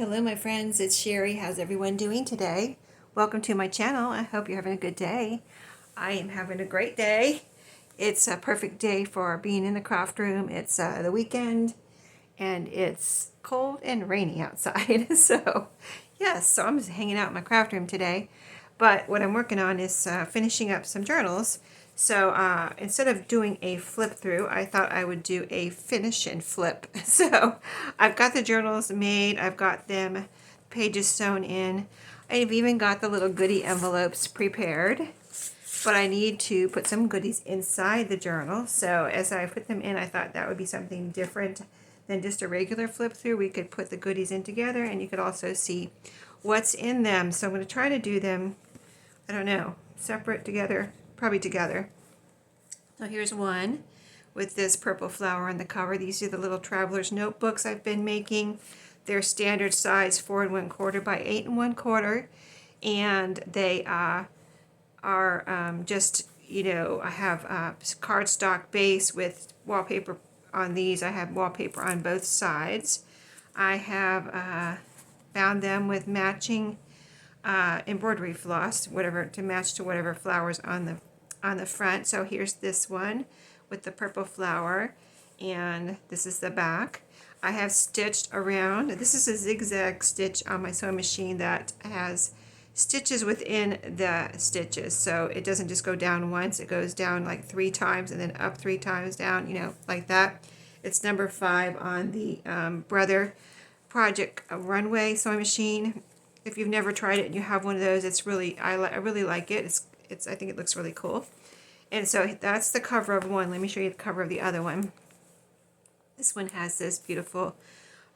Hello my friends, it's Sherry. How's everyone doing today? Welcome to my channel. I hope you're having a good day. I am having a great day. It's a perfect day for being in the craft room. It's the weekend and it's cold and rainy outside. So yes, so I'm just hanging out in my craft room today. But what I'm working on is finishing up some journals. So instead of doing a flip through, I thought I would do a finish and flip. So I've got the journals made. I've got them pages sewn in. I've even got the little goodie envelopes prepared. But I need to put some goodies inside the journal. So as I put them in, I thought that would be something different than just a regular flip through. We could put the goodies in together and you could also see what's in them. So I'm going to try to do them, I don't know, separate, together, probably together. So here's one with this purple flower on the cover. These are the little traveler's notebooks I've been making. They're standard size 4 1/4 by 8 1/4, and they are just, you know, I have cardstock base with wallpaper on these. I have wallpaper on both sides. I have bound them with matching embroidery floss, whatever, to match to whatever flowers on the front. So here's this one with the purple flower, and this is the back. I have stitched around. This is a zigzag stitch on my sewing machine that has stitches within the stitches, so it doesn't just go down once, it goes down like 3 times and then up 3 times down, you know, like that. It's number 5 on the Brother Project Runway sewing machine. If you've never tried it and you have one of those, it's really, I really like it. It's I think it looks really cool. And so that's the cover of one. Let me show you the cover of the other one. This one has this beautiful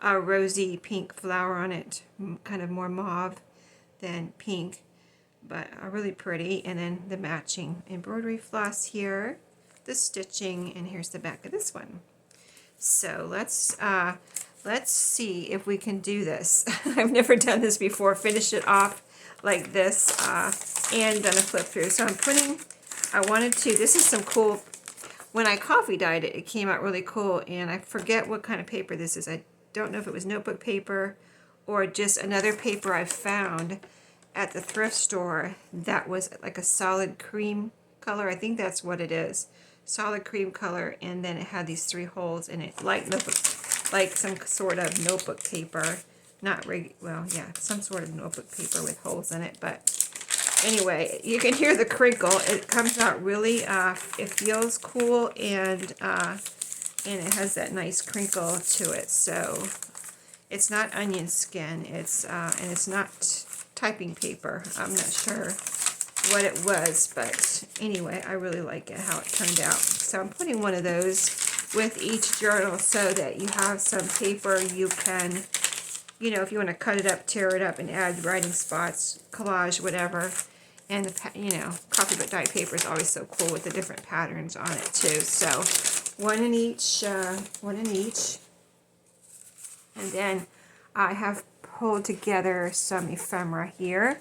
rosy pink flower on it, kind of more mauve than pink, but really pretty. And then the matching embroidery floss here, the stitching, and here's the back of this one. So let's see if we can do this. I've never done this before. Finish it off like this and done a flip through. So I wanted to, this is some cool, when I coffee dyed it, it came out really cool, and I forget what kind of paper this is. I don't know if it was notebook paper or just another paper I found at the thrift store that was like a solid cream color. I think that's what it is. Solid cream color, and then it had these 3 holes in it, like notebook, like some sort of notebook paper. Not well, yeah, some sort of notebook paper with holes in it. But anyway, you can hear the crinkle. It comes out really, it feels cool, and it has that nice crinkle to it. So it's not onion skin. It's and it's not typing paper. I'm not sure what it was, but anyway, I really like it, how it turned out. So I'm putting one of those with each journal so that you have some paper you can, you know, if you want to cut it up, tear it up, and add writing spots, collage, whatever. And the, you know, copy but dyed paper is always so cool with the different patterns on it too. So one in each, and then I have pulled together some ephemera here.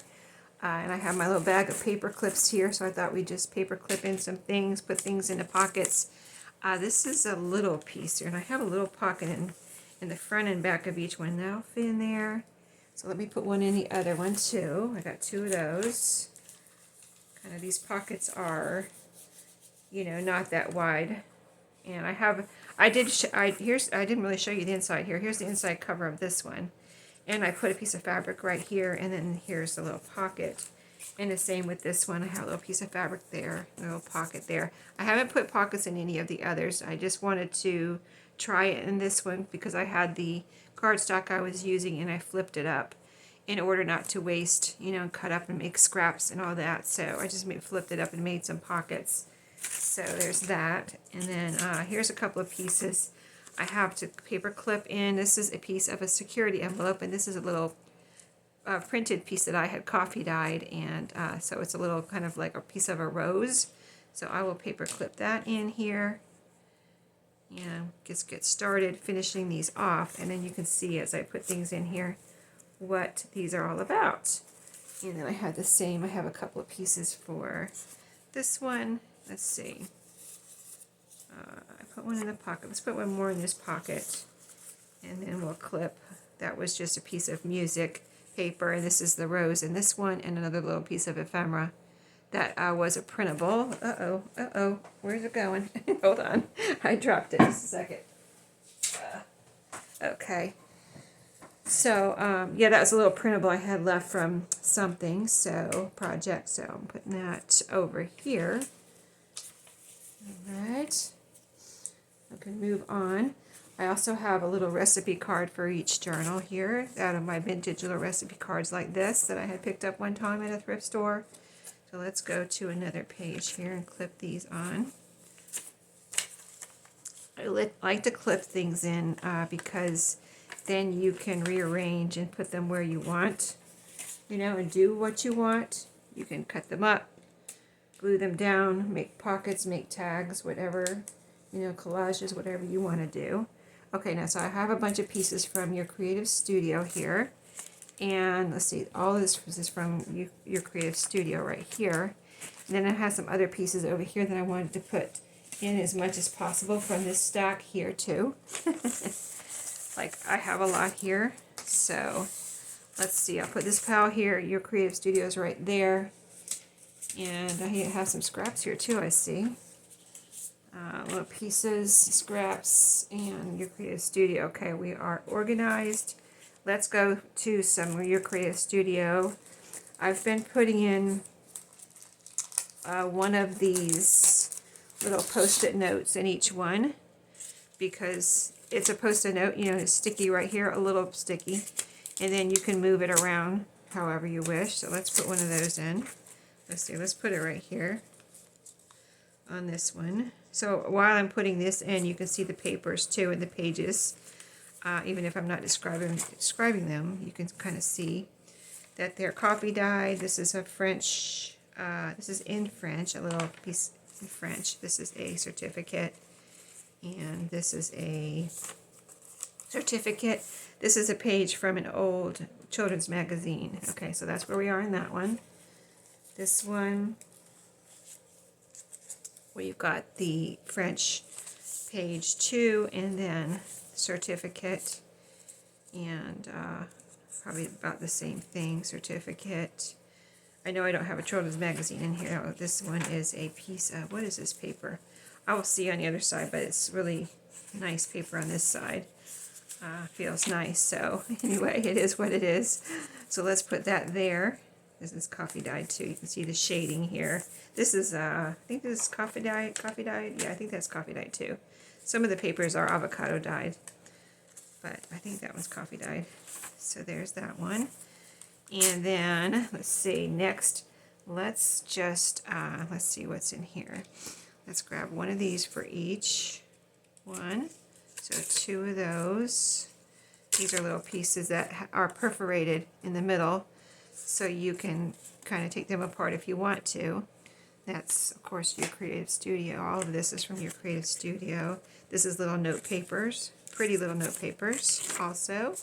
And I have my little bag of paper clips here, so I thought we'd just paper clip in some things, put things into pockets. This is a little piece here, and I have a little pocket in the front and back of each one. That'll fit in there. So let me put one in the other one too. I got 2 of those. Kind of, these pockets are, you know, not that wide. And I didn't really show you the inside here. Here's the inside cover of this one. And I put a piece of fabric right here, and then here's the little pocket. And the same with this one. I have a little piece of fabric there, a little pocket there. I haven't put pockets in any of the others. I just wanted to try it in this one because I had the cardstock I was using, and I flipped it up in order not to waste, you know, and cut up and make scraps and all that. So I just flipped it up and made some pockets. So there's that. And then here's a couple of pieces I have to paper clip in. This is a piece of a security envelope, and this is a little printed piece that I had coffee dyed, and so it's a little kind of like a piece of a rose. So I will paper clip that in here and just get started finishing these off, and then you can see as I put things in here what these are all about. And then I have the same, I have a couple of pieces for this one. Let's see. I put one in the pocket. Let's put one more in this pocket, and then we'll clip that was just a piece of music paper, and this is the rose in this one, and another little piece of ephemera that was a printable. Uh-oh, where's it going? Hold on, I dropped it. Just a second. Okay. So, yeah, that was a little printable I had left from something, so, project, so I'm putting that over here. Alright. I can move on. I also have a little recipe card for each journal here, out of my vintage little recipe cards like this that I had picked up one time at a thrift store. So let's go to another page here and clip these on. I like to clip things in because then you can rearrange and put them where you want, you know, and do what you want. You can cut them up, glue them down, make pockets, make tags, whatever, you know, collages, whatever you want to do. Okay, now so I have a bunch of pieces from your Creative Studio here. And let's see, all this is from your Creative Studio right here. And then I have some other pieces over here that I wanted to put in as much as possible from this stack here too. Like I have a lot here. So let's see, I'll put this pile here. Your Creative Studio is right there. And I have some scraps here too, I see. Little pieces, scraps, and your Creative Studio. Okay, we are organized. Let's go to some of your Creative Studio. I've been putting in one of these little post-it notes in each one because it's a post-it note, you know, it's sticky right here, a little sticky, and then you can move it around however you wish. So let's put one of those in. Let's see, let's put it right here on this one. So while I'm putting this in, you can see the papers too and the pages. Even if I'm not describing them, you can kind of see that they're coffee dyed. This is a French, this is in French, a little piece in French. This is a certificate, and this is a certificate. This is a page from an old children's magazine. Okay, so that's where we are in that one. This one, we've got the French page 2, and then certificate, and probably about the same thing, certificate. I know I don't have a children's magazine in here. Oh, this one is a piece of, what is this paper? I will see on the other side, but it's really nice paper on this side. Feels nice, so anyway, it is what it is. So let's put that there. This is coffee dyed too. You can see the shading here. This is, I think this is coffee dyed. Yeah, I think that's coffee dyed too. Some of the papers are avocado dyed, but I think that one's coffee dyed. So there's that one. And then, let's see, next, let's just, let's see what's in here. Let's grab one of these for each one. So 2 of those. These are little pieces that are perforated in the middle, so you can kind of take them apart if you want to. That's, of course, your Creative Studio. All of this is from your Creative Studio. This is little note papers, pretty little note papers also.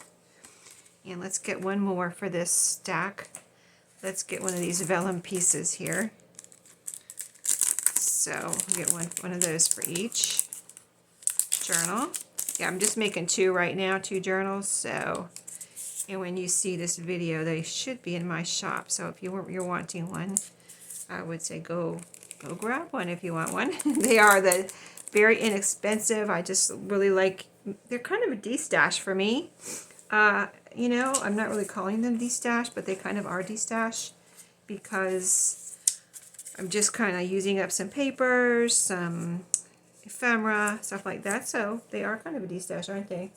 And let's get one more for this stack. Let's get one of these vellum pieces here. So get one of those for each journal. Yeah, I'm just making 2 right now, 2 journals. So, and when you see this video, they should be in my shop. So if you're wanting one, I would say go grab one if you want one. They are very inexpensive. I just really like, they're kind of a de-stash for me. You know, I'm not really calling them de-stash, but they kind of are de-stash because I'm just kind of using up some papers, some ephemera, stuff like that. So they are kind of a de-stash, aren't they?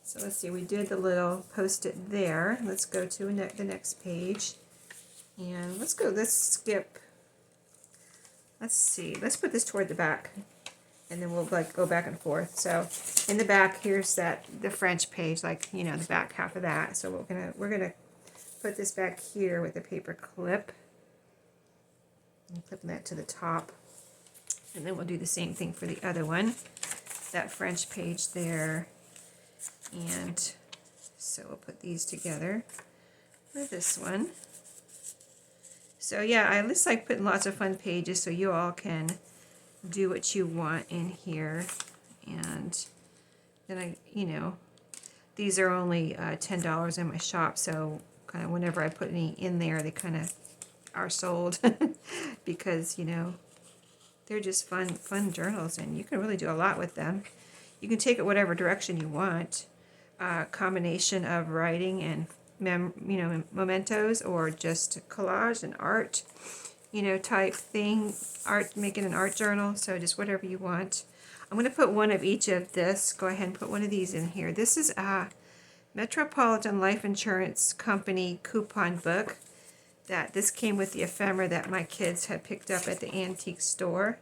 So let's see, we did the little post-it there. Let's go to the next page. And let's skip, let's see, let's put this toward the back. And then we'll like go back and forth. So in the back, here's the French page, like, you know, the back half of that. So we're gonna put this back here with a paper clip. And clipping that to the top. And then we'll do the same thing for the other one. That French page there. And so we'll put these together with this one. So yeah, I just like putting lots of fun pages so you all can do what you want in here. And then These are only $10 in my shop, so kind of whenever I put any in there, they kind of are sold because, you know, they're just fun journals, and you can really do a lot with them. You can take it whatever direction you want. Combination of writing and mementos, or just collage and art, you know, type thing. Art, making an art journal. So just whatever you want. I'm going to put one of each of this. Go ahead and put one of these in here. This is a Metropolitan Life Insurance Company coupon book. This came with the ephemera that my kids had picked up at the antique store.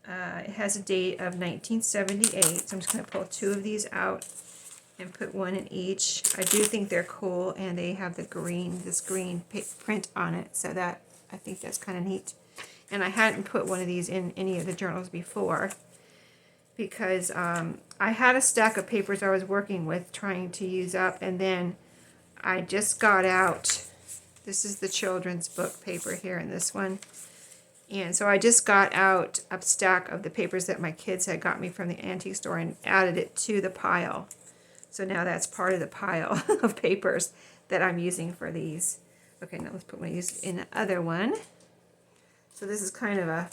It has a date of 1978, so I'm just going to pull two of these out and put one in each. I do think they're cool, and they have this green print on it, so that I think that's kind of neat. And I hadn't put one of these in any of the journals before because I had a stack of papers I was working with trying to use up, and then I just got out. This is the children's book paper here in this one. And so I just got out a stack of the papers that my kids had got me from the antique store and added it to the pile. So now that's part of the pile of papers that I'm using for these. Okay, now let's put one of these in the other one. So this is kind of a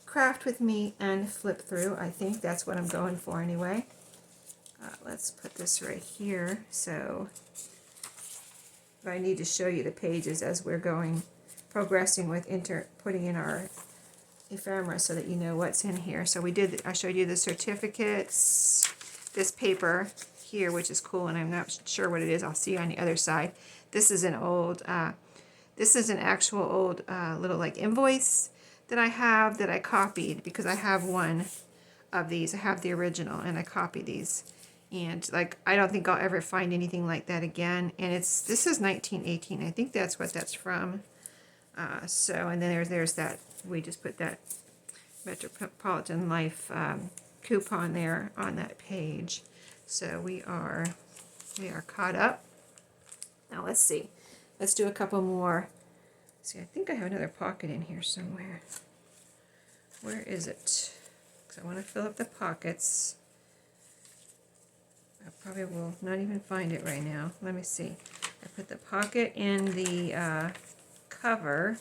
craft with me and flip through. I think that's what I'm going for anyway. Let's put this right here. So I need to show you the pages as we're progressing with putting in our ephemera so that you know what's in here. So I showed you the certificates, this paper here, which is cool, and I'm not sure what it is. I'll see you on the other side. This is an actual old little like invoice that I have that I copied because I have one of these. I have the original and I copied these. And like, I don't think I'll ever find anything like that again. And this is 1918. I think that's what that's from. And then there's that, we just put that Metropolitan Life coupon there on that page. So we are caught up. Now let's see. Let's do a couple more. See, I think I have another pocket in here somewhere. Where is it? Because I want to fill up the pockets. I probably will not even find it right now. Let me see. I put the pocket in the cover.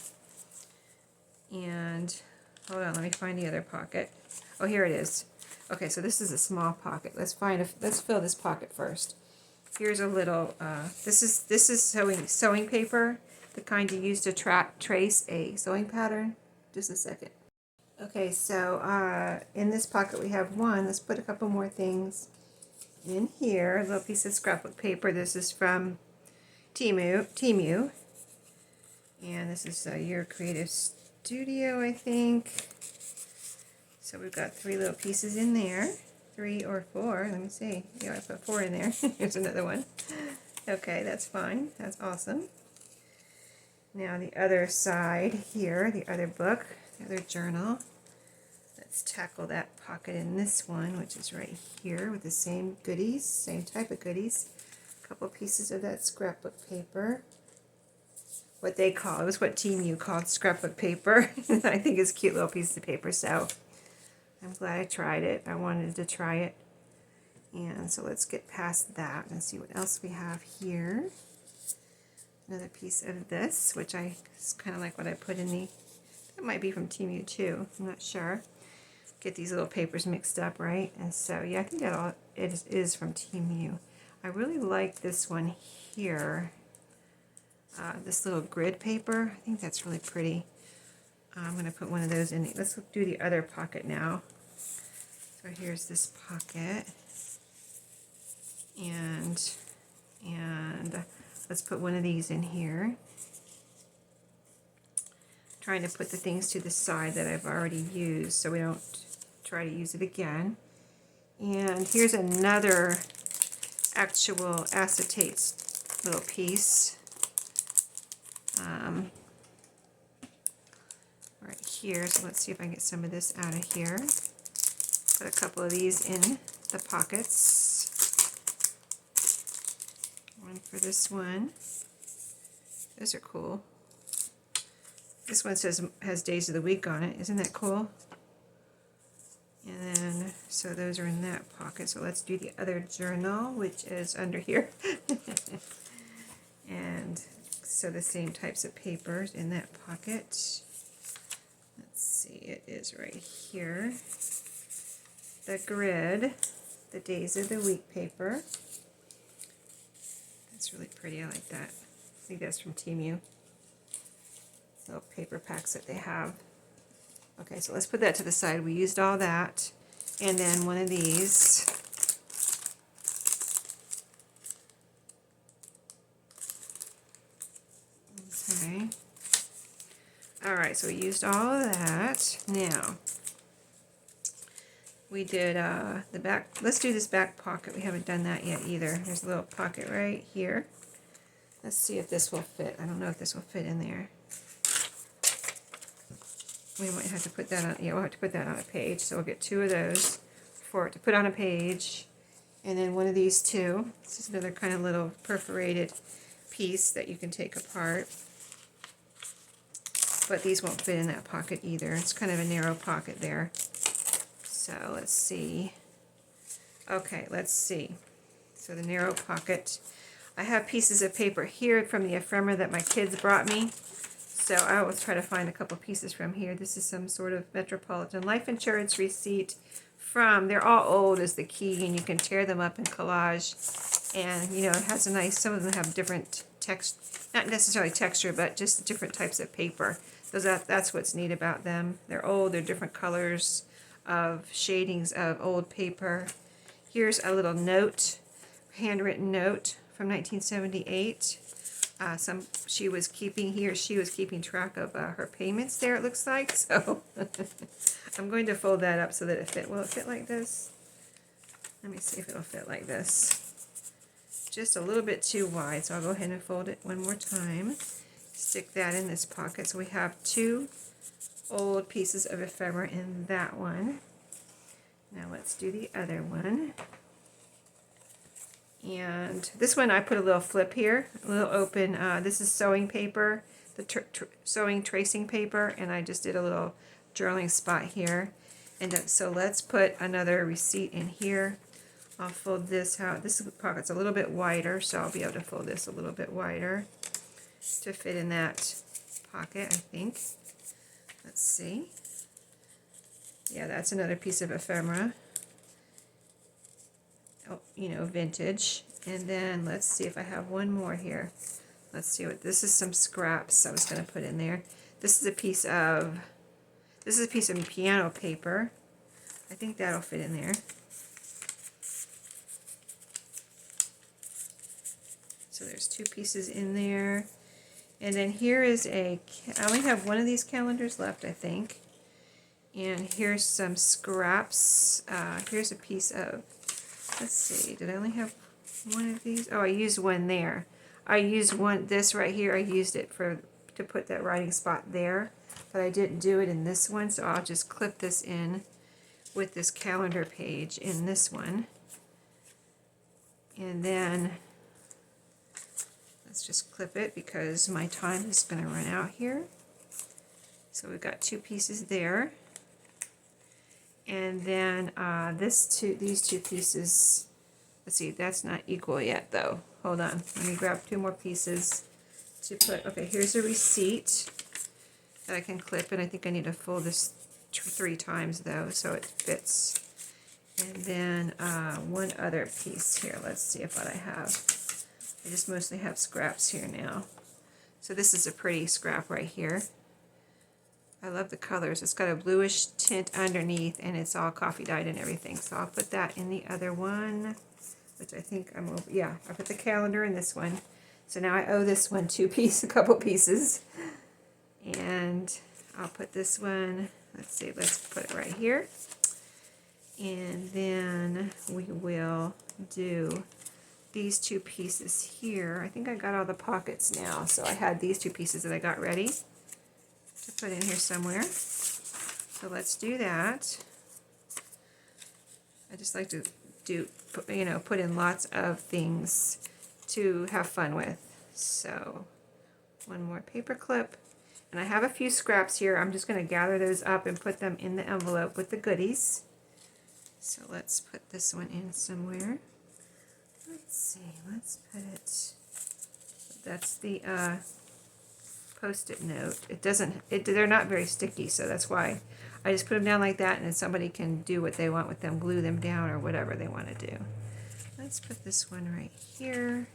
And hold on, let me find the other pocket. Oh, here it is. Okay, so this is a small pocket. Let's fill this pocket first. Here's a little. This is sewing paper, the kind you use to trace a sewing pattern. Just a second. Okay, so in this pocket we have one. Let's put a couple more things in here. A little piece of scrapbook paper. This is from Temu. And this is Your Creative Studio, I think. So we've got 3 little pieces in there. 3 or 4. Let me see. Yeah, I put 4 in there. Here's another one. Okay, that's fine. That's awesome. Now the other side here, the other book, the other journal. Let's tackle that pocket in this one, which is right here with the same goodies, same type of goodies. A couple pieces of that scrapbook paper. What Temu called scrapbook paper. I think it's a cute little piece of paper, so I'm glad I tried it. I wanted to try it. And so let's get past that and see what else we have here. Another piece of this, which is kind of like what I put in that might be from Temu too. I'm not sure. Get these little papers mixed up, right? And so, yeah, I think it is from Temu. I really like this one here. This little grid paper. I think that's really pretty. I'm going to put one of those in. Let's do the other pocket now. So here's this pocket. And let's put one of these in here. Trying to put the things to the side that I've already used so we don't try to use it again. And here's another actual acetate little piece. Right here, so let's see if I can get some of this out of here. Put a couple of these in the pockets. One for this one. Those are cool. This one has days of the week on it. Isn't that cool? And then, so those are in that pocket. So let's do the other journal, which is under here. And so the same types of papers in that pocket. Let's see, it is right here. The grid, the days of the week paper. That's really pretty, I like that. I think that's from Temu. Little paper packs that they have. Okay, so let's put that to the side. We used all that. And then one of these. Okay. Alright, so we used all of that. Now, we did the back. Let's do this back pocket. We haven't done that yet either. There's a little pocket right here. Let's see if this will fit. I don't know if this will fit in there. We might have to put that on, yeah, we'll have to put that on a page. So we'll get two of those for it to put on a page. And then one of these two. This is another kind of little perforated piece that you can take apart. But these won't fit in that pocket either. It's kind of a narrow pocket there. So let's see. Okay, let's see. So the narrow pocket. I have pieces of paper here from the ephemera that my kids brought me. So I always try to find a couple pieces from here. This is some sort of Metropolitan Life Insurance receipt from, they're all old is the key, and you can tear them up in collage. And, you know, it has a nice, some of them have different text, not necessarily texture, but just different types of paper. That's what's neat about them. They're old, they're different colors of shadings of old paper. Here's a little note, handwritten note from 1978. She was keeping track of her payments there, it looks like. So I'm going to fold that up so that it fit. Will it fit like this? Let me see if it'll fit like this. Just a little bit too wide, so I'll go ahead and fold it one more time. Stick that in this pocket. So we have two old pieces of ephemera in that one. Now let's do the other one. And this one I put a little flip here, a little open. This is sewing paper, the sewing tracing paper, and I just did a little journaling spot here. And so let's put another receipt in here. I'll fold this out. This pocket's a little bit wider, so I'll be able to fold this a little bit wider to fit in that pocket, I think. Let's see. Yeah, that's another piece of ephemera. Oh, you know, vintage. And then let's see if I have one more here. Let's see what this is. Some scraps I was going to put in there. This is a piece of piano paper. I think that'll fit in there. So there's two pieces in there. And then here is I only have one of these calendars left, I think. And here's some scraps. Here's a piece of, let's see, did I only have one of these? Oh, I used one there. I used this right here, I used it to put that writing spot there, but I didn't do it in this one, so I'll just clip this in with this calendar page in this one. And then let's just clip it because my time is going to run out here. So we've got two pieces there. And then these two pieces, let's see, that's not equal yet though. Hold on, let me grab two more pieces to put. Okay, here's a receipt that I can clip, and I think I need to fold this 3 times though so it fits. And then one other piece here. Let's see what I have. I just mostly have scraps here now. So this is a pretty scrap right here. I love the colors. It's got a bluish tint underneath, and it's all coffee dyed and everything. So I'll put that in the other one, which I think I'm over. Yeah, I put the calendar in this one. So now I owe this one a couple pieces. And I'll put this one, let's see, let's put it right here. And then we will do these two pieces here. I think I got all the pockets now. So I had these two pieces that I got ready to put in here somewhere. So let's do that. I just like to put in lots of things to have fun with. So one more paper clip. And I have a few scraps here. I'm just going to gather those up and put them in the envelope with the goodies. So let's put this one in somewhere. Let's see, let's put it, that's the Post-it note. It doesn't, they're not very sticky, so that's why I just put them down like that, and then somebody can do what they want with them, glue them down or whatever they want to do. Let's put this one right here.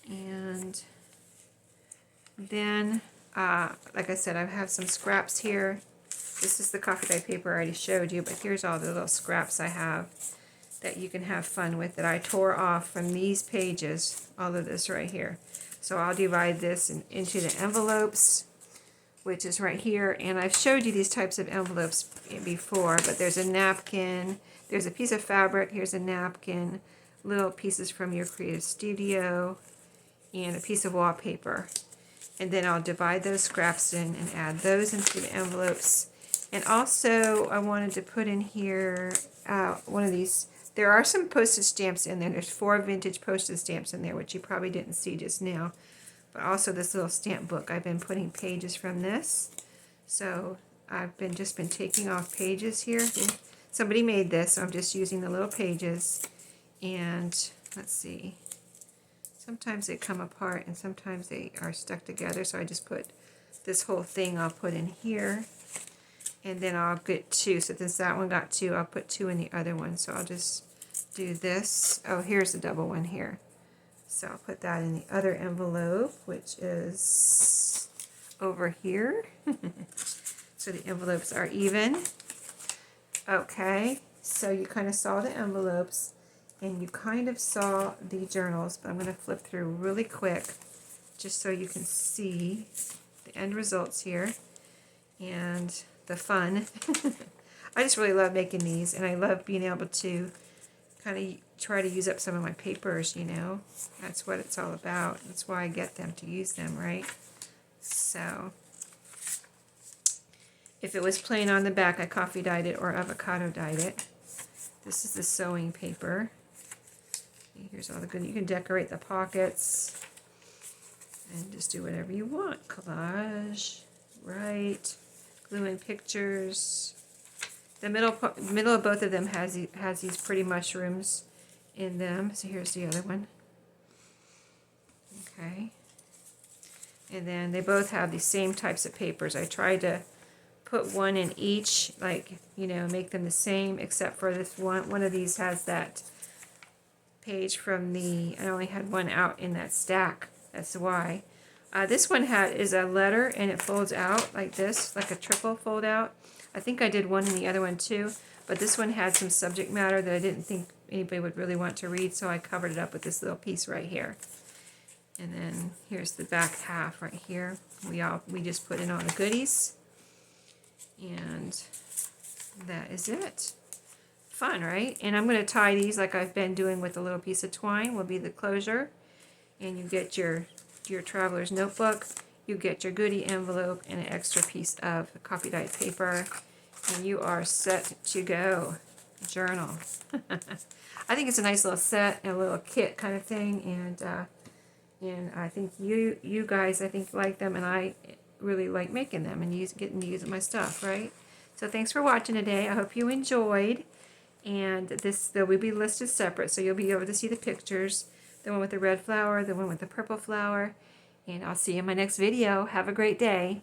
And then, like I said, I have some scraps here. This is the coffee dye paper I already showed you, but here's all the little scraps I have that you can have fun with that I tore off from these pages, all of this right here. So I'll divide this into the envelopes, which is right here, and I've showed you these types of envelopes before, but there's a napkin, there's a piece of fabric, here's a napkin, little pieces from your creative studio, and a piece of wallpaper. And then I'll divide those scraps in and add those into the envelopes. And also I wanted to put in here one of these. There are some postage stamps in there. There's 4 vintage postage stamps in there, which you probably didn't see just now. But also this little stamp book. I've been putting pages from this. So I've just been taking off pages here. Somebody made this, so I'm just using the little pages. And let's see. Sometimes they come apart and sometimes they are stuck together. So I just put this whole thing I'll put in here. And then I'll get 2. So since that one got 2, I'll put 2 in the other one. So I'll just do this. Oh, here's the double one here. So I'll put that in the other envelope, which is over here. So the envelopes are even. Okay, so you kind of saw the envelopes and you kind of saw the journals, but I'm going to flip through really quick just so you can see the end results here and the fun. I just really love making these, and I love being able to kind of try to use up some of my papers, you know. That's what it's all about. That's why I get them, to use them, right? So if it was plain on the back, I coffee dyed it or avocado dyed it. This is the sewing paper. Here's all the good. You can decorate the pockets and just do whatever you want. Collage, right? Glue in pictures. The middle of both of them has these pretty mushrooms in them. So here's the other one. Okay. And then they both have the same types of papers. I tried to put one in each, like, you know, make them the same, except for this one. One of these has that page from I only had one out in that stack. That's why. This one is a letter, and it folds out like this, like a triple fold out. I think I did one in the other one too, but this one had some subject matter that I didn't think anybody would really want to read, so I covered it up with this little piece right here. And then here's the back half right here. We just put in all the goodies, and that is it. Fun, right? And I'm going to tie these like I've been doing with a little piece of twine. Will be the closure, and you get your traveler's notebook. You get your goodie envelope and an extra piece of coffee dyed paper, and you are set to go. Journal. I think it's a nice little set and a little kit kind of thing, and I think you guys like them, and I really like making them and getting to use my stuff, right? So thanks for watching today. I hope you enjoyed, and they will be listed separate, so you'll be able to see the pictures. The one with the red flower, the one with the purple flower. And I'll see you in my next video. Have a great day.